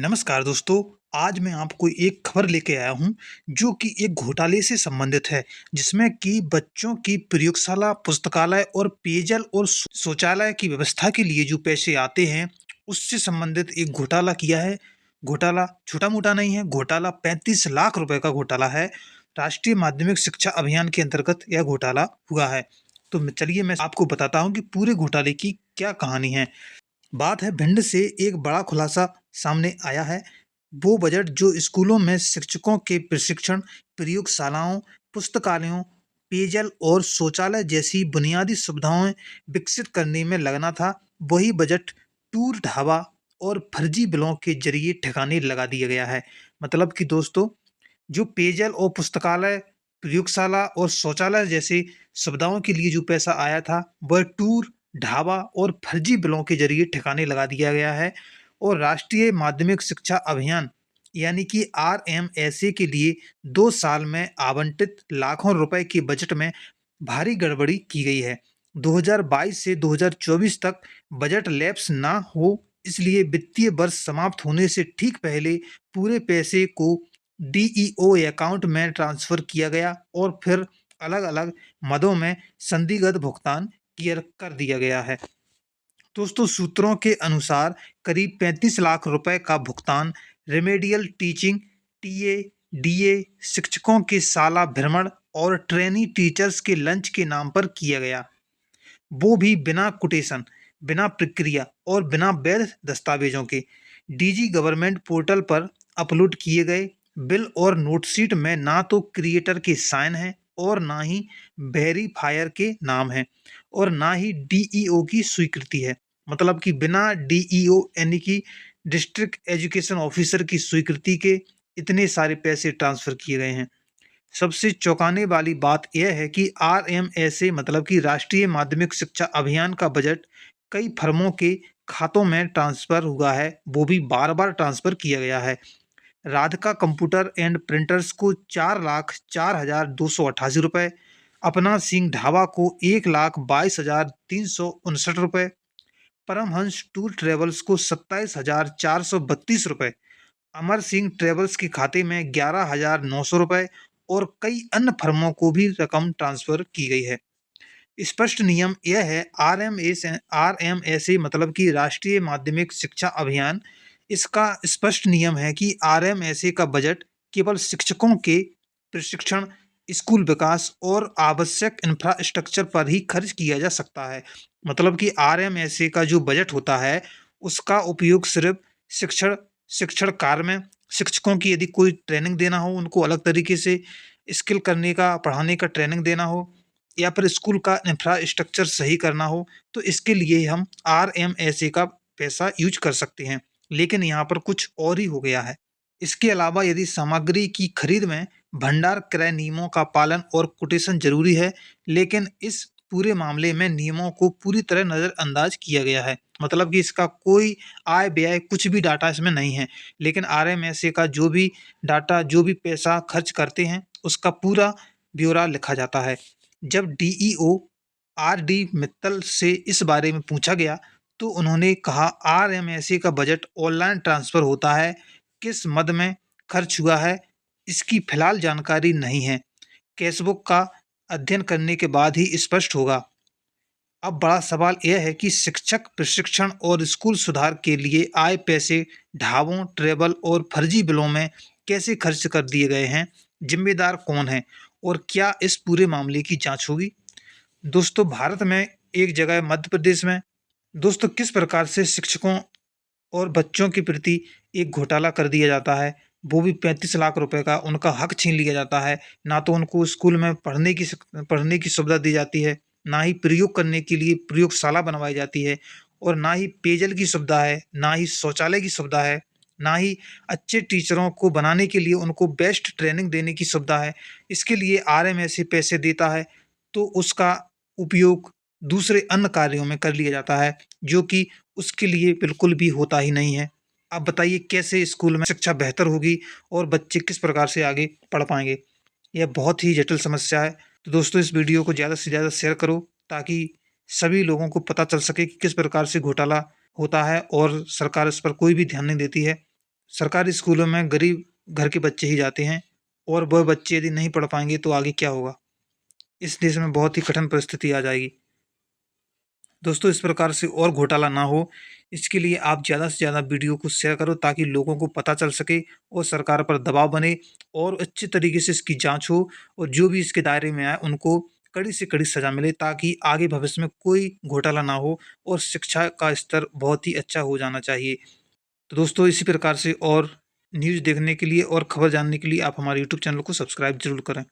नमस्कार दोस्तों। आज मैं आपको एक खबर लेके आया हूँ जो कि एक घोटाले से संबंधित है, जिसमें कि बच्चों की प्रयोगशाला, पुस्तकालय और पेयजल और शौचालय की व्यवस्था के लिए जो पैसे आते हैं, उससे संबंधित एक घोटाला किया है। घोटाला छोटा-मोटा नहीं है, घोटाला 35 लाख रुपए का घोटाला है। राष्ट्रीय माध्यमिक शिक्षा अभियान के अंतर्गत यह घोटाला हुआ है। तो चलिए मैं आपको बताता हूँ कि पूरे घोटाले की क्या कहानी है। बात है भिंड से एक बड़ा खुलासा सामने आया है। वो बजट जो स्कूलों में शिक्षकों के प्रशिक्षण, प्रयोगशालाओं, पुस्तकालयों, पेयजल और शौचालय जैसी बुनियादी सुविधाएं विकसित करने में लगना था, वही बजट टूर ढाबा और फर्जी बिलों के जरिए ठिकाने लगा दिया गया है। मतलब कि दोस्तों, जो पेयजल और पुस्तकालय, प्रयोगशाला और शौचालय जैसी सुविधाओं के लिए जो पैसा आया था, वह टूर, ढाबा और फर्जी बिलों के जरिए ठिकाने लगा दिया गया है। और राष्ट्रीय माध्यमिक शिक्षा अभियान यानी कि आरएमएसए के लिए 2 साल में आवंटित लाखों रुपए के बजट में भारी गड़बड़ी की गई है। 2022 से 2024 तक बजट लैप्स ना हो, इसलिए वित्तीय वर्ष समाप्त होने से ठीक पहले पूरे पैसे को डीईओ अकाउंट में ट्रांसफर किया गया और फिर अलग-अलग मदों में संदिग्ध भुगतान किया कर दिया गया है। दोस्तों, सूत्रों के अनुसार करीब 35 लाख रुपए का भुगतान रेमेडियल टीचिंग, टीए, डीए, शिक्षकों के शाला भ्रमण और ट्रेनी टीचर्स के लंच के नाम पर किया गया। वो भी बिना कोटेशन, बिना प्रक्रिया और बिना वैध दस्तावेजों के। डीजी गवर्नमेंट पोर्टल पर अपलोड किए गए बिल और नोटशीट में ना तो क्रिएटर के साइन हैं और ना ही वेरीफायर के नाम हैं और ना ही डीईओ की स्वीकृति है। मतलब कि बिना डीईओ यानी कि डिस्ट्रिक्ट एजुकेशन ऑफिसर की स्वीकृति के इतने सारे पैसे ट्रांसफर किए गए हैं। सबसे चौंकाने वाली बात यह है कि आरएमएसए मतलब कि राष्ट्रीय माध्यमिक शिक्षा अभियान का बजट कई फर्मों के खातों में ट्रांसफर हुआ है, वो भी बार-बार ट्रांसफर किया गया है। राधिका कंप्यूटर एंड प्रिंटर्स को 4,04,288 रुपए, अपना सिंह ढाबा को 1,22,359 रुपए, परमहंस टूर ट्रेवल्स को 27,432 रुपए, अमर सिंह ट्रेवल्स के खाते में 11,900 रुपए और कई अन्य फर्मों को भी रकम ट्रांसफर की गई है। स्पष्ट नियम यह है, आरएमएसए मतलब कि राष्ट्रीय माध्यमिक शिक्षा अभियान, इसका स्पष्ट नियम है कि आरएमएसए का बजट केवल शिक्षकों के प्रशिक्षण, स्कूल विकास और आवश्यक इंफ्रास्ट्रक्चर पर ही खर्च किया जा सकता है। मतलब कि आरएमएसए का जो बजट होता है, उसका उपयोग सिर्फ शिक्षण शिक्षण कार्य में, शिक्षकों की यदि कोई ट्रेनिंग देना हो, उनको अलग तरीके से स्किल करने का, पढ़ाने का ट्रेनिंग देना हो या फिर स्कूल का इंफ्रास्ट्रक्चर सही करना हो, तो इसके लिए हम आरएमएसए का पैसा यूज कर सकते हैं। लेकिन यहाँ पर कुछ और ही हो गया है। इसके अलावा यदि सामग्री की खरीद में भंडार क्रय नियमों का पालन और कोटेशन जरूरी है, लेकिन इस पूरे मामले में नियमों को पूरी तरह नज़रअंदाज किया गया है। मतलब कि इसका कोई आय व्यय कुछ भी डाटा इसमें नहीं है। लेकिन आरएमएसए का जो भी डाटा, जो भी पैसा खर्च करते हैं, उसका पूरा ब्यौरा लिखा जाता है। जब डीईओ आर.डी. मित्तल से इस बारे में पूछा गया, तो उन्होंने कहा आरएमएसए का बजट ऑनलाइन ट्रांसफर होता है, किस मद में खर्च हुआ है, इसकी फिलहाल जानकारी नहीं है। कैशबुक का अध्ययन करने के बाद ही स्पष्ट होगा। अब बड़ा सवाल यह है कि शिक्षक प्रशिक्षण और स्कूल सुधार के लिए आए पैसे ढाबों, ट्रैवल और फर्जी बिलों में कैसे खर्च कर दिए गए हैं? जिम्मेदार कौन है और क्या इस पूरे मामले की जांच होगी? दोस्तों, भारत में एक जगह मध्य प्रदेश में दोस्तों किस प्रकार से शिक्षकों और बच्चों के प्रति एक घोटाला कर दिया जाता है, वो भी 35 लाख रुपए का उनका हक छीन लिया जाता है। ना तो उनको स्कूल में पढ़ने की सुविधा दी जाती है, ना ही प्रयोग करने के लिए प्रयोगशाला बनवाई जाती है और ना ही पेयजल की सुविधा है, ना ही शौचालय की सुविधा है, ना ही अच्छे टीचरों को बनाने के लिए उनको बेस्ट ट्रेनिंग देने की सुविधा है। इसके लिए आरएमएसए पैसे देता है, तो उसका उपयोग दूसरे अन्य कार्यों में कर लिया जाता है, जो कि उसके लिए बिल्कुल भी होता ही नहीं है। आप बताइए कैसे स्कूल में शिक्षा बेहतर होगी और बच्चे किस प्रकार से आगे पढ़ पाएँगे? यह बहुत ही जटिल समस्या है। तो दोस्तों, इस वीडियो को ज़्यादा से ज़्यादा शेयर करो, ताकि सभी लोगों को पता चल सके कि किस प्रकार से घोटाला होता है और सरकार इस पर कोई भी ध्यान नहीं देती है। सरकारी स्कूलों में गरीब घर के बच्चे ही जाते हैं और वह बच्चे यदि नहीं पढ़ पाएँगे तो आगे क्या होगा? इस देश में बहुत ही कठिन परिस्थिति आ जाएगी। दोस्तों, इस प्रकार से और घोटाला ना हो, इसके लिए आप ज़्यादा से ज़्यादा वीडियो को शेयर करो ताकि लोगों को पता चल सके और सरकार पर दबाव बने और अच्छे तरीके से इसकी जाँच हो और जो भी इसके दायरे में आए उनको कड़ी से कड़ी सज़ा मिले ताकि आगे भविष्य में कोई घोटाला ना हो और शिक्षा का स्तर बहुत ही अच्छा हो जाना चाहिए। तो दोस्तों, इसी प्रकार से और न्यूज़ देखने के लिए और खबर जानने के लिए आप हमारे यूट्यूब चैनल को सब्सक्राइब ज़रूर करें।